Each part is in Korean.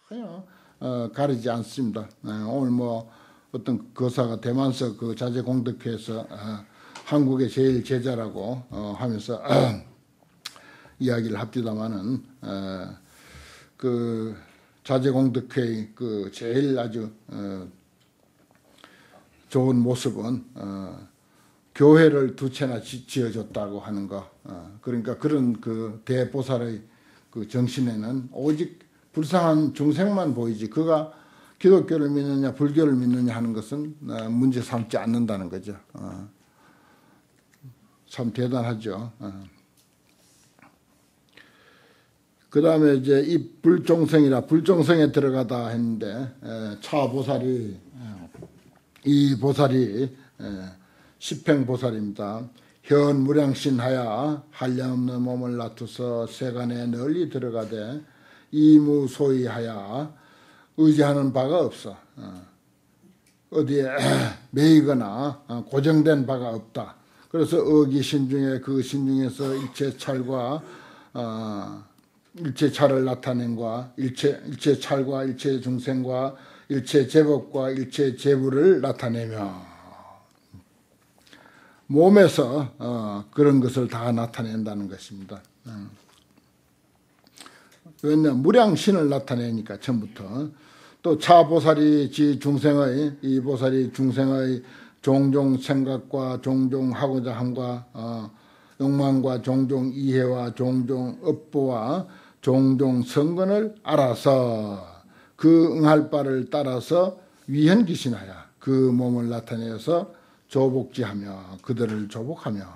전혀 가리지 않습니다. 오늘 뭐 어떤 거사가 대만서 그 자제공덕회에서 한국의 제일 제자라고 하면서 이야기를 합디다마는 그 자제공덕회의 그 제일 아주 좋은 모습은 교회를 두 채나 지어줬다고 하는 거. 그러니까 그런 그 대보살의 그 정신에는 오직 불쌍한 중생만 보이지 그가 기독교를 믿느냐 불교를 믿느냐 하는 것은 문제 삼지 않는다는 거죠. 참 대단하죠. 그 다음에 이제 이 불종성에 들어가다 했는데 차보살이 이 보살이 십행보살입니다. 현무량신하야 한량없는 몸을 놔두서 세간에 널리 들어가되 이무소이하야 의지하는 바가 없어. 어디에 매이거나 고정된 바가 없다. 그래서 어기신중에 그 신중에서 일체찰과 일체찰을 나타낸과 일체찰과 일체중생과 일체제법과 일체제부를 나타내며 몸에서 그런 것을 다 나타낸다는 것입니다. 왜냐하면 무량신을 나타내니까 처음부터. 또 차보살이 이 보살이 중생의 종종 생각과 종종 하고자 함과 욕망과 종종 이해와 종종 업보와 종종 성건을 알아서 그 응할 바를 따라서 위현기신하여 그 몸을 나타내어서 조복지하며 그들을 조복하며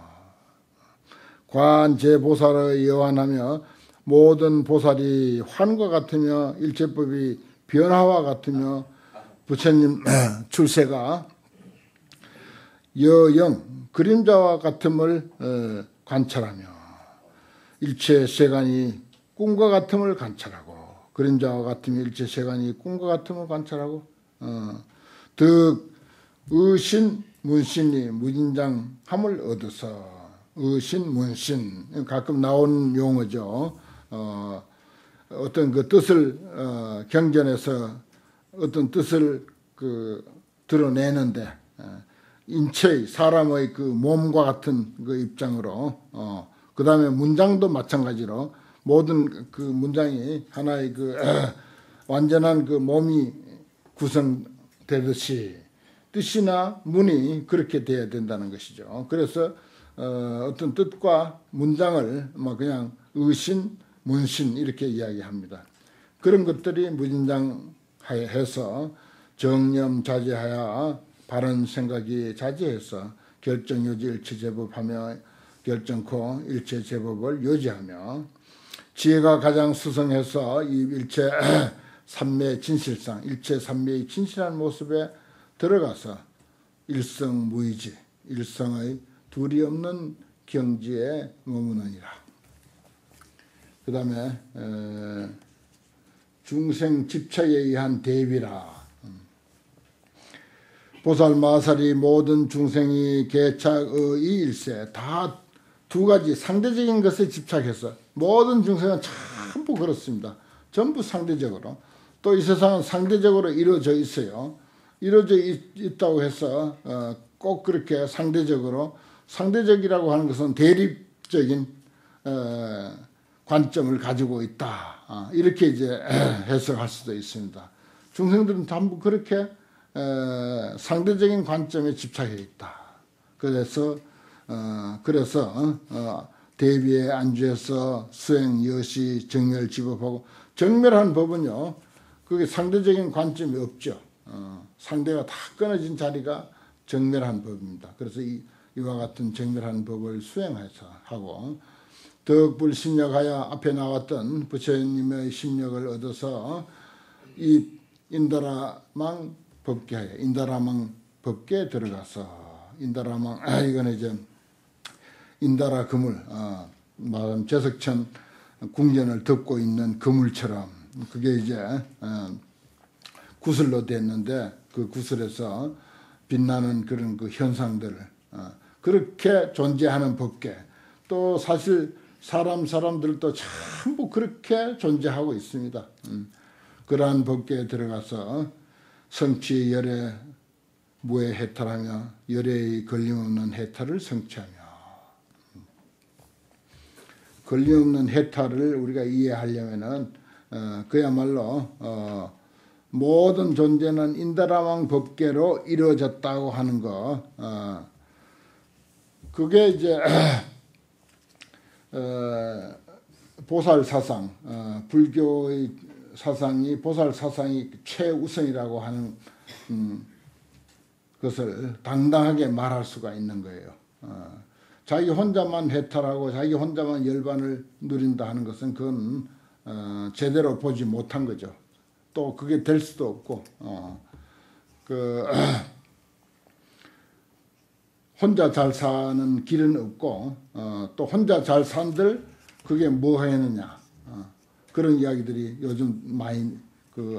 관제보살의 여환하며 모든 보살이 환과 같으며 일체법이 변화와 같으며 부처님 출세가 여영 그림자와 같음을 관찰하며 일체 세간이 꿈과 같음을 관찰하고 그림자와 같으며 일체 세간이 꿈과 같음을 관찰하고 득 의신 문신이 무진장함을 얻어서 의신 문신 가끔 나오는 용어죠. 어떤 그 뜻을 경전에서 어떤 뜻을 그 드러내는데 인체의 사람의 그 몸과 같은 그 입장으로 그 다음에 문장도 마찬가지로 모든 그 문장이 하나의 그 완전한 그 몸이 구성되듯이 뜻이나 문이 그렇게 돼야 된다는 것이죠. 그래서 어떤 뜻과 문장을 뭐 그냥 의신, 문신 이렇게 이야기합니다. 그런 것들이 무진장해서 정념 자제하여 바른 생각이 자제해서 결정유지 일체제법하며 결정코 일체제법을 유지하며 지혜가 가장 수성해서 이 일체 삼매의 진실상 일체 삼매의 진실한 모습에 들어가서 일성무의지 일성의 둘이 없는 경지에 머무느니라. 그 다음에 중생 집착에 의한 대비라. 보살 마살이 모든 중생이 개착의 일세 다 두 가지 상대적인 것에 집착해서 모든 중생은 전부 그렇습니다. 전부 상대적으로. 또 이 세상은 상대적으로 이루어져 있어요. 이루어져 있다고 해서 꼭 그렇게 상대적이라고 하는 것은 대립적인 관점을 가지고 있다. 이렇게 이제 해석할 수도 있습니다. 중생들은 전부 그렇게 상대적인 관점에 집착해 있다. 그래서 대비에 안주해서 수행, 여시, 정멸, 지법하고 정멸한 법은요. 그게 상대적인 관점이 없죠. 상대가 다 끊어진 자리가 정멸한 법입니다. 그래서 이와 같은 정멸한 법을 수행해서 하고 덕불 심력하여 앞에 나왔던 부처님의 심력을 얻어서 이 인다라망 법계하여 인다라망 법계에 들어가서 인다라망 이거는 이제 인다라 그물 말하면 제석천 궁전을 덮고 있는 그물처럼 그게 이제 구슬로 됐는데 그 구슬에서 빛나는 그런 그 현상들을 그렇게 존재하는 법계 또 사실 사람들도 전부 그렇게 존재하고 있습니다. 그러한 법계에 들어가서 성취의 열애 무에 해탈하며 열애의 걸림없는 해탈을 성취하며, 걸림없는 해탈을 우리가 이해하려면은 그야말로 모든 존재는 인다라망 법계로 이루어졌다고 하는 거, 그게 이제 보살 사상, 불교의 사상이 보살 사상이 최우선이라고 하는 것을 당당하게 말할 수가 있는 거예요. 자기 혼자만 해탈하고 자기 혼자만 열반을 누린다 하는 것은 그건 제대로 보지 못한 거죠. 또 그게 될 수도 없고, 혼자 잘 사는 길은 없고, 또 혼자 잘 산들 그게 뭐 했느냐, 그런 이야기들이 요즘 많이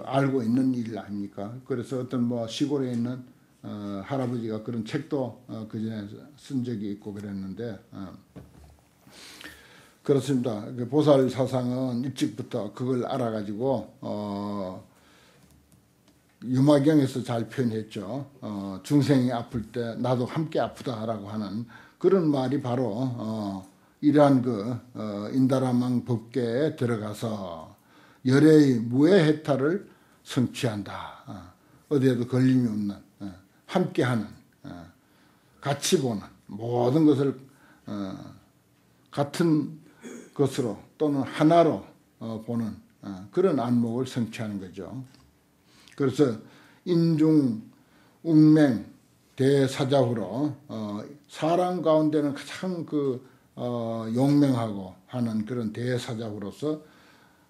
알고 있는 일 아닙니까? 그래서 어떤 뭐 시골에 있는 할아버지가 그런 책도 그전에 쓴 적이 있고 그랬는데, 그렇습니다. 그 보살 사상은 일찍부터 그걸 알아가지고 유마경에서 잘 표현했죠. 중생이 아플 때 나도 함께 아프다라고 하는 그런 말이 바로 이러한 인다라망 법계에 들어가서 열애의 무해해탈을 성취한다. 어디에도 걸림이 없는, 함께하는, 같이 보는, 모든 것을 같은 것으로 또는 하나로 보는 그런 안목을 성취하는 거죠. 그래서 인중, 웅맹, 대사자후로 사람 가운데는 가장 용맹하고 하는 그런 대사자후로서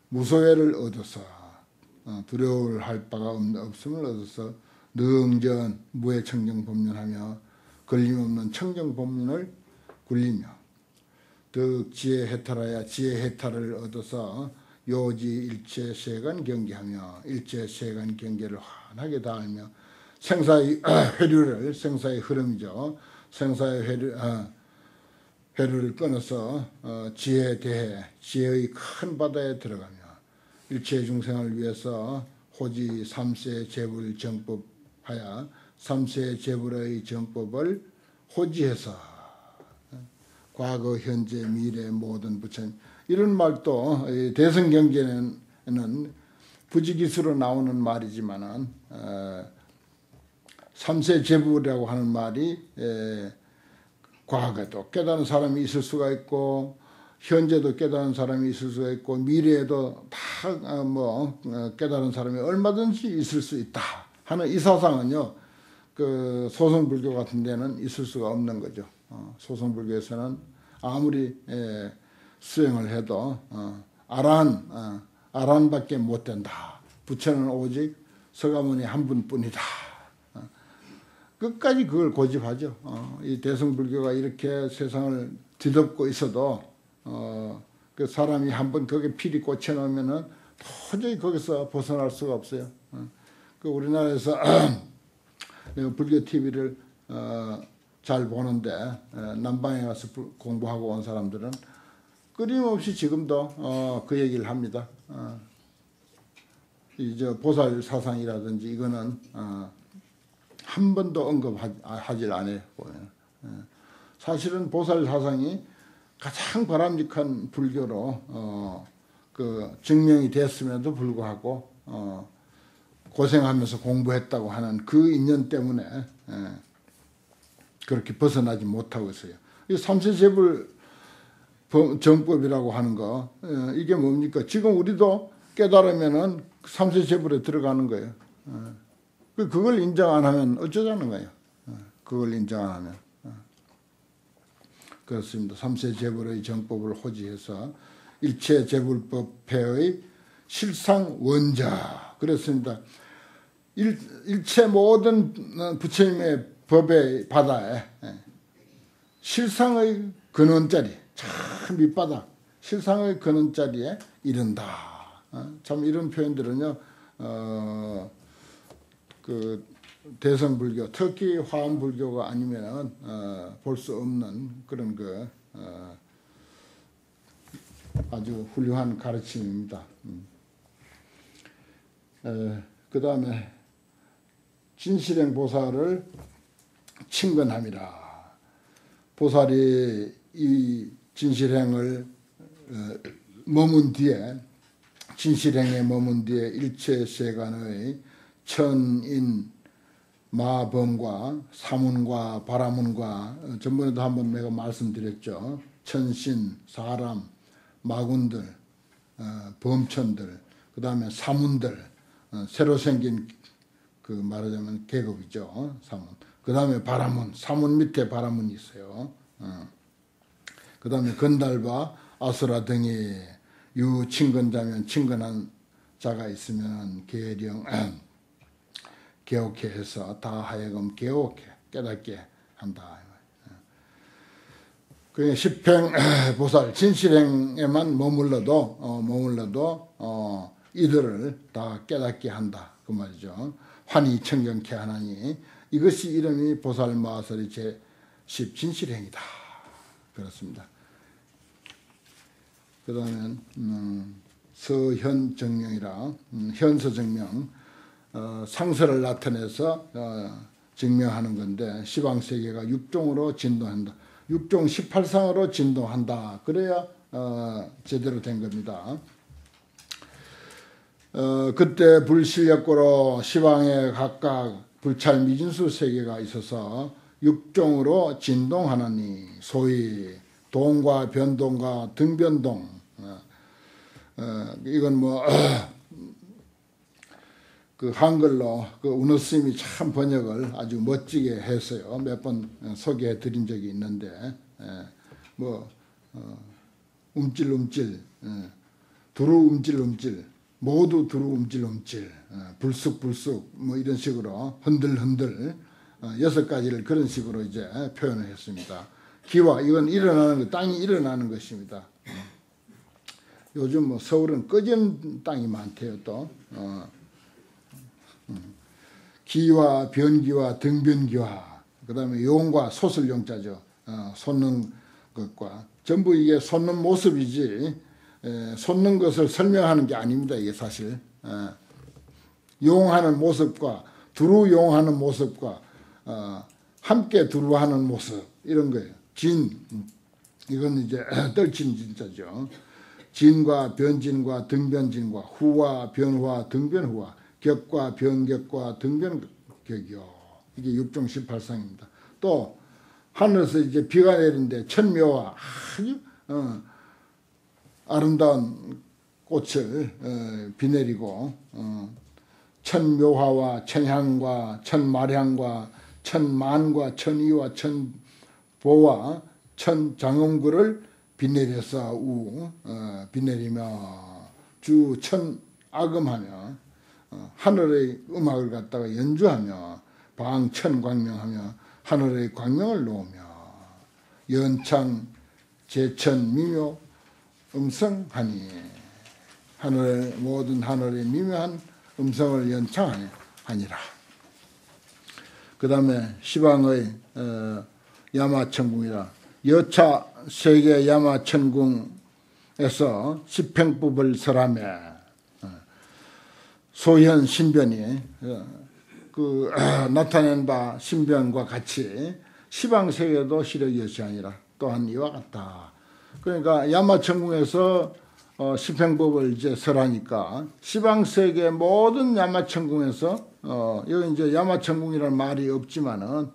무소외를 얻어서 두려워할 바가 없음을 얻어서 능전 무해청정법륜하며 걸림없는 청정법륜을 굴리며 득 지혜해탈하여 지혜해탈을 얻어서 요지 일체세간 경계하며 일체세간 경계를 환하게 다하며 생사의 회류를, 생사의 흐름이죠. 생사의 회류를 끊어서 지혜에 대해 지혜의 큰 바다에 들어가며 일체 중생을 위해서 호지 삼세 재불 정법하여 삼세 재불의 정법을 호지해서 과거, 현재, 미래 모든 부처님, 이런 말도 대승경제는 부지기수로 나오는 말이지만은 삼세 재불이라고 하는 말이 과거에도 깨달은 사람이 있을 수가 있고 현재도 깨달은 사람이 있을 수가 있고 미래에도 다 깨달은 사람이 얼마든지 있을 수 있다 하는 이 사상은요, 그 소승불교 같은 데는 있을 수가 없는 거죠. 소승불교에서는 아무리 수행을 해도 아란밖에 못 된다. 부처는 오직 서가모니 한 분뿐이다. 끝까지 그걸 고집하죠. 이 대승불교가 이렇게 세상을 뒤덮고 있어도 그 사람이 한번 거기에 필이 꽂혀놓으면은 도저히 거기서 벗어날 수가 없어요. 그 우리나라에서 불교 TV를 잘 보는데 남방에 가서 공부하고 온 사람들은 끊임없이 지금도 그 얘기를 합니다. 이제 보살 사상이라든지 이거는 한 번도 언급하질 않아요. 사실은 보살 사상이 가장 바람직한 불교로 증명이 됐음에도 불구하고 고생하면서 공부했다고 하는 그 인연 때문에 그렇게 벗어나지 못하고 있어요. 이 삼세재불 정법이라고 하는 거, 이게 뭡니까? 지금 우리도 깨달으면은 삼세재불에 들어가는 거예요. 그걸 인정 안 하면 어쩌자는 거예요. 그걸 인정 안 하면. 그렇습니다. 삼세재불의 정법을 호지해서 일체재불법회의 실상 원자. 그렇습니다. 일체 모든 부처님의 법의 바다에 실상의 근원자리, 참 밑바닥, 실상의 근원자리에 이른다. 참 이런 표현들은요, 그 대성불교, 특히 화엄불교가 아니면은 볼 수 없는 그런 아주 훌륭한 가르침입니다. 그 다음에 진실행 보살을 친근함이라. 보살이 이 진실행을 머문 뒤에, 진실행에 머문 뒤에 일체 세간의 천인 마범과 사문과 바라문과 전번에도 한번 내가 말씀드렸죠. 천신, 사람, 마군들, 범천들, 그 다음에 사문들, 새로 생긴 그 말하자면 계급이죠. 사문. 그 다음에 바라문, 사문 밑에 바라문이 있어요. 그 다음에 건달바, 아수라 등이 유친근자면 친근한 자가 있으면 계령 개옥해 해서 다 하여금 개옥해 깨닫게 한다. 그 십행 보살 진실행에만 머물러도 이들을 다 깨닫게 한다 그 말이죠. 환히 청경케 하나니 이것이 이름이 보살 마하설의 제10 진실행이다. 그렇습니다. 그 다음에 서현정명이라 현서정명 상서를 나타내서 증명하는 건데 시방세계가 6종으로 진동한다. 6종 18상으로 진동한다. 그래야 제대로 된 겁니다. 그때 불실력고로 시방에 각각 불찰 미진수 세계가 있어서 6종으로 진동하느니 소위 동과 변동과 등변동 이건 뭐 그 한글로 그 운호스님이 참 번역을 아주 멋지게 했어요. 몇 번 소개해 드린 적이 있는데 뭐 움찔움찔 두루 움찔움찔 모두 두루 움찔움찔 불쑥불쑥 뭐 이런 식으로 흔들흔들 6가지를 그런 식으로 이제 표현을 했습니다. 기와 이건 일어나는 거 땅이 일어나는 것입니다. 요즘 뭐 서울은 꺼진 땅이 많대요. 또 기와 변기와 등변기와 그 다음에 용과 솟을 용자죠. 솟는 것과 전부 이게 솟는 모습이지 솟는 것을 설명하는 게 아닙니다. 이게 사실 용하는 모습과 두루 용하는 모습과 함께 두루하는 모습 이런 거예요. 진 이건 이제 떨친 진짜죠. 진과 변진과 등변진과 후와 변후와 등변후와 격과 변격과 등변격이요. 이게 6종 18상입니다. 또 하늘에서 이제 비가 내리는데 천묘와 아주 아름다운 꽃을 비 내리고 천묘화와 천향과 천마량과 천만과 천이와 천보와 천장엄구를 비 내려서 비 내리며 주 천악음하며 하늘의 음악을 갖다가 연주하며 방천광명하며 하늘의 광명을 놓으며 연창 제천 미묘 음성하니 하늘의 모든 하늘의 미묘한 음성을 연창하니라. 그 다음에 시방의 야마천궁이라 여차 세계 야마천궁에서 십행법을 설하며 소현 신변이 그 나타낸 바 신변과 같이 시방세계도 시력이었이 아니라 또한 이와 같다. 그러니까 야마천궁에서 십행법을 이제 설하니까 시방세계 모든 야마천궁에서 여기 이제 야마천궁이라는 말이 없지만은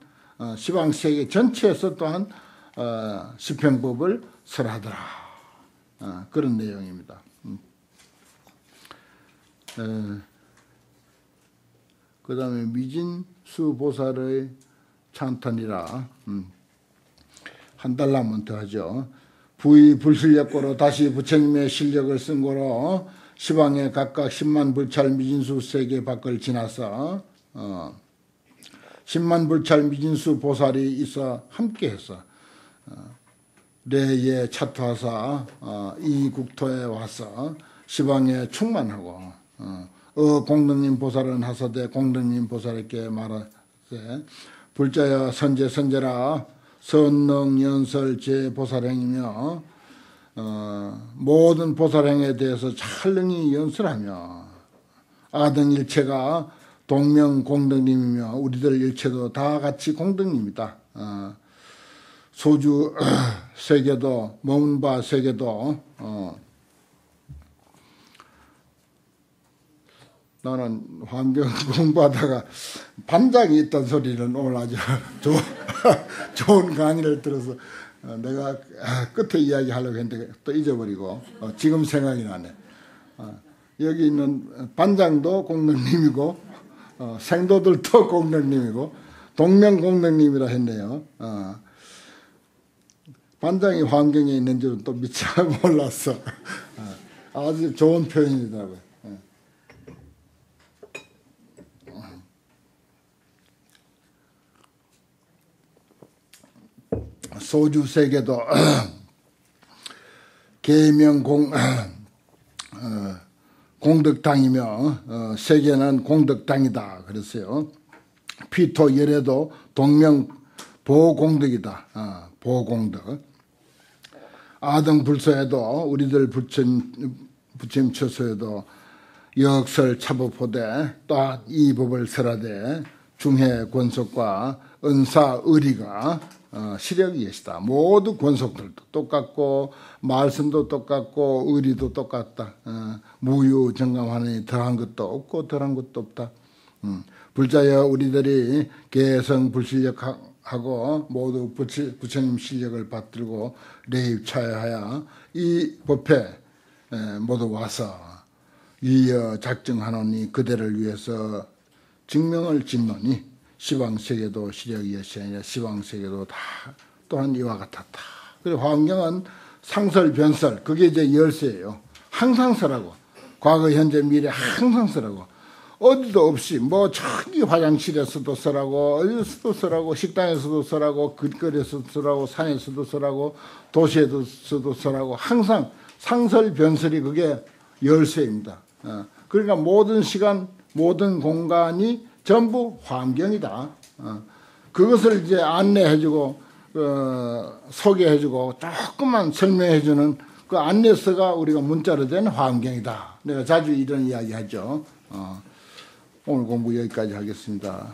시방세계 전체에서 또한 십행법을 설하더라. 그런 내용입니다. 그 다음에 미진수 보살의 찬탄이라 한 달라면 더 하죠. 부의 불실력고로 다시 부처님의 실력을 쓴 거로 시방에 각각 10만 불찰 미진수 세계 밖을 지나서 10만 불찰 미진수 보살이 있어 함께해서 레에 차투하사 이 국토에 와서 시방에 충만하고 공덕님 보살은 하사대 공덕님 보살에게 말하되 불자여 선제 선제라 선능 연설 제 보살행이며 모든 보살행에 대해서 찰능히 연설하며 아등 일체가 동명공덕님이며 우리들 일체도 다 같이 공덕님이다. 소주 세계도 머문바 세계도 나는 환경 공부하다가 반장이 있던 소리는 오늘 아주 좋은 강의를 들어서 내가 끝에 이야기하려고 했는데 또 잊어버리고 지금 생각이 나네. 여기 있는 반장도 공덕님이고 생도들도 공덕님이고 동명공덕님이라 했네요. 반장이 환경에 있는 줄은 또 미처 몰랐어. 아주 좋은 표현이더라고요. 소주 세계도 계명 공덕당이며 세계는 공덕당이다 그랬어요. 피토 열애도 동명 보공덕이다. 보공덕. 아등불서에도 우리들 부처님 처소에도 역설 차법호대 또 이 법을 설하되 중해 권속과 은사 의리가 시력이 계시다. 모두 권속들도 똑같고 말씀도 똑같고 의리도 똑같다. 무유 정감하니 더한 것도 없고 덜한 것도 없다. 불자여 우리들이 개성 불실력하고 모두 부처님 실력을 받들고 레입차여하여 이 법회 모두 와서 이어 작정하노니 그대를 위해서 증명을 짓노니 시방세계도 시력이 여시하니라. 시방세계도 다 또한 이와 같았다. 그리고 환경은 상설 변설 그게 이제 열쇠예요. 항상 서라고. 과거 현재 미래 항상 서라고. 어디도 없이 뭐 저기 화장실에서도 서라고 어디서도 서라고 식당에서도 서라고 길거리에서도 서라고 산에서도 서라고 도시에서도 서라고 항상 상설 변설이 그게 열쇠입니다. 그러니까 모든 시간 모든 공간이 전부 환경이다. 그것을 이제 안내해주고 소개해주고 조금만 설명해주는 그 안내서가 우리가 문자로 된 환경이다. 내가 자주 이런 이야기하죠. 오늘 공부 여기까지 하겠습니다.